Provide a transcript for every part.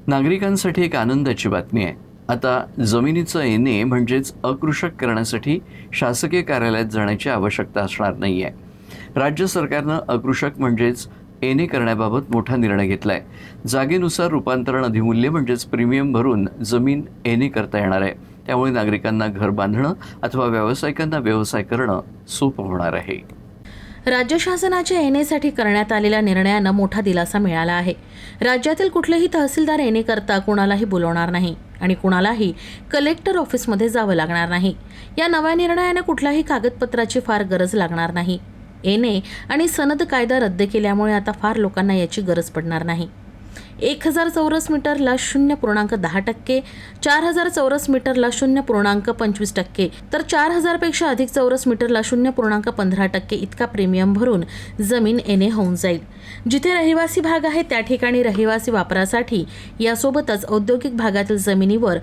नागरिकांसाठी एक आनंदाची बातमी आहे। आता जमिनीचं एनए म्हणजेच अकृषक करण्यासाठी शासकीय कार्यालयात जाण्याची आवश्यकता असणार नाही आहे। राज्य सरकारनं अकृषक म्हणजेच एनए करण्याबाबत मोठा निर्णय घेतलाय। जागेनुसार रूपांतरण अधिमूल्य म्हणजेच प्रीमियम भरून जमीन एनए करता येणार आहे। त्यामुळे नागरिकांना घर बांधणं अथवा व्यावसायिकांना व्यवसाय करणं सोपं होणार आहे। राज्य शासनाच्या एनएसाठी करण्यात आलेल्या निर्णयानं मोठा दिलासा मिळाला आहे। राज्यातील कुठलेही तहसीलदार एनए करता कुणालाही बोलवणार नाही आणि कुणालाही कलेक्टर ऑफिसमध्ये जावं लागणार नाही। या नव्या निर्णयाने कुठल्याही कागदपत्राची फार गरज लागणार नाही। एनए आणि सनद कायदा रद्द केल्यामुळे आता फार लोकांना याची गरज पडणार नाही। 1000 चौरस मीटरला 0.10%, 4000 चौरस मीटरला 0.25%, तर 4000 पेक्षा अधिक चौरस मीटरला 0.15% इतका प्रीमियम भरून जमीन एनए होऊन जाईल। जिथे रहिवासी भाग आहे त्या ठिकाणी रहिवासी वापरासाठी, यासोबतच औद्योगिक भागातील जमिनीवर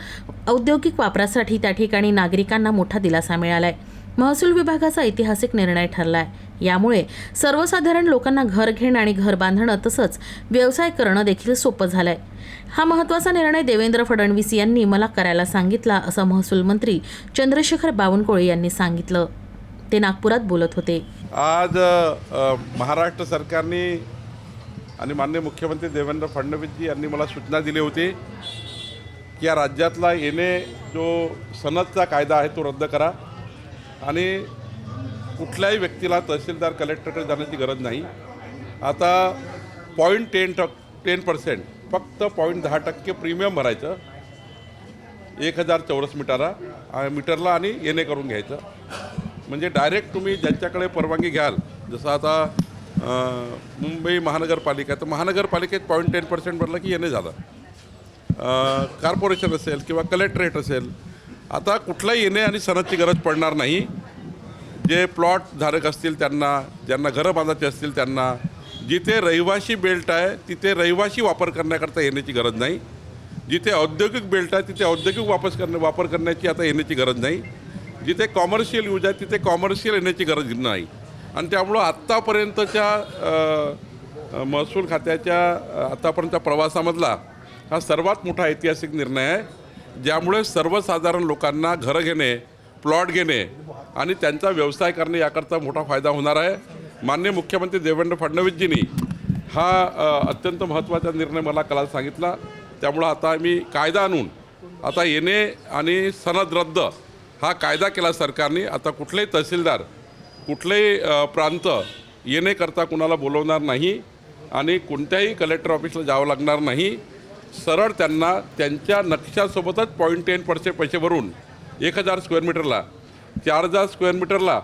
औद्योगिक वापरासाठी त्या ठिकाणी नागरिकांना मोठा दिलासा मिळालाय। महसूल विभागाचा ऐतिहासिक निर्णय ठरलाय। यामुळे सर्वसाधारण लोकांना घर घेणं आणि घर बांधणं तसंच व्यवसाय करणं देखील सोपं झालंय। हा महत्त्वाचा निर्णय देवेंद्र फडणवीस यांनी मला करायला सांगितला, असं महसूल मंत्री चंद्रशेखर बावनकुळे यांनी सांगितलं। ते नागपुरात बोलत होते। आज महाराष्ट्र सरकारने आणि माननीय मुख्यमंत्री देवेंद्र फडणवीसजी यांनी मला सूचना दिली होती की या राज्यातला एनए जो सनदचा कायदा आहे तो रद्द करा आणि कुठल्याही व्यक्तीला तहसीलदार कलेक्टरकडे जाण्याची गरज नाही। आता 0.10% फक्त 0.10% प्रीमियम भरायचं 1000 चौरस मीटरला आणि एनए करून घ्यायचं। म्हणजे डायरेक्ट तुम्ही ज्यांच्याकडे परवानगी घ्याल, जसं आता मुंबई महानगरपालिका, तर महानगरपालिकेत 0.10% भरलं की एनए झालं। कॉर्पोरेशन असेल किंवा कलेक्टरेट असेल, आता कुठलाही एनए आणि सनदची गरज पडणार नाही। जे प्लॉट धारक असतील त्यांना, ज्यांना घरं बांधायची असतील त्यांना, जिथे रहिवाशी बेल्ट आहे तिथे रहिवाशी वापर करण्याकरता येण्याची गरज नाही। जिथे औद्योगिक बेल्ट आहे तिथे औद्योगिक वापर करण्याची आता येण्याची गरज नाही। जिथे कॉमर्शियल यूज आहे तिथे कॉमर्शियल येण्याची गरज नाही। आणि त्यामुळं आत्तापर्यंतच्या महसूल खात्याच्या आत्तापर्यंतच्या प्रवासामधला हा सर्वात मोठा ऐतिहासिक निर्णय आहे, ज्यामुळे सर्वसाधारण लोकांना घरं घेणे, प्लॉट घेणे आणि त्यांचा व्यवसाय करणे याकरता मोठा फायदा होणार आहे। माननीय मुख्यमंत्री देवेंद्र फडणवीसजींनी हा अत्यंत महत्त्वाचा निर्णय मला काल सांगितला। त्यामुळं आता मी कायदा आणून आता एनए आणि सनद रद्द हा कायदा केला सरकारने। आता कुठलेही तहसीलदार, कुठलेही प्रांत एनए करता कुणाला बोलवणार नाही आणि कोणत्याही कलेक्टर ऑफिसला जावं लागणार नाही। सरळ त्यांना त्यांच्या नक्षासोबतच 0.10% पैसे भरून 1000 स्क्वेअर मीटरला, 4000 स्क्वेअर मीटरला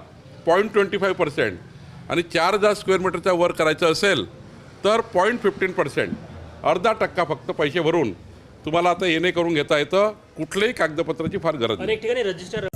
0.25% आणि 4000 स्क्वेअर मीटरच्या वर करायचं असेल तर 0.15%, अर्धा टक्का फक्त पैसे भरून तुम्हाला आता एनए करून घेता येतं। कुठल्याही कागदपत्राची फार गरज नाही। अनेक ठिकाणी रजिस्टर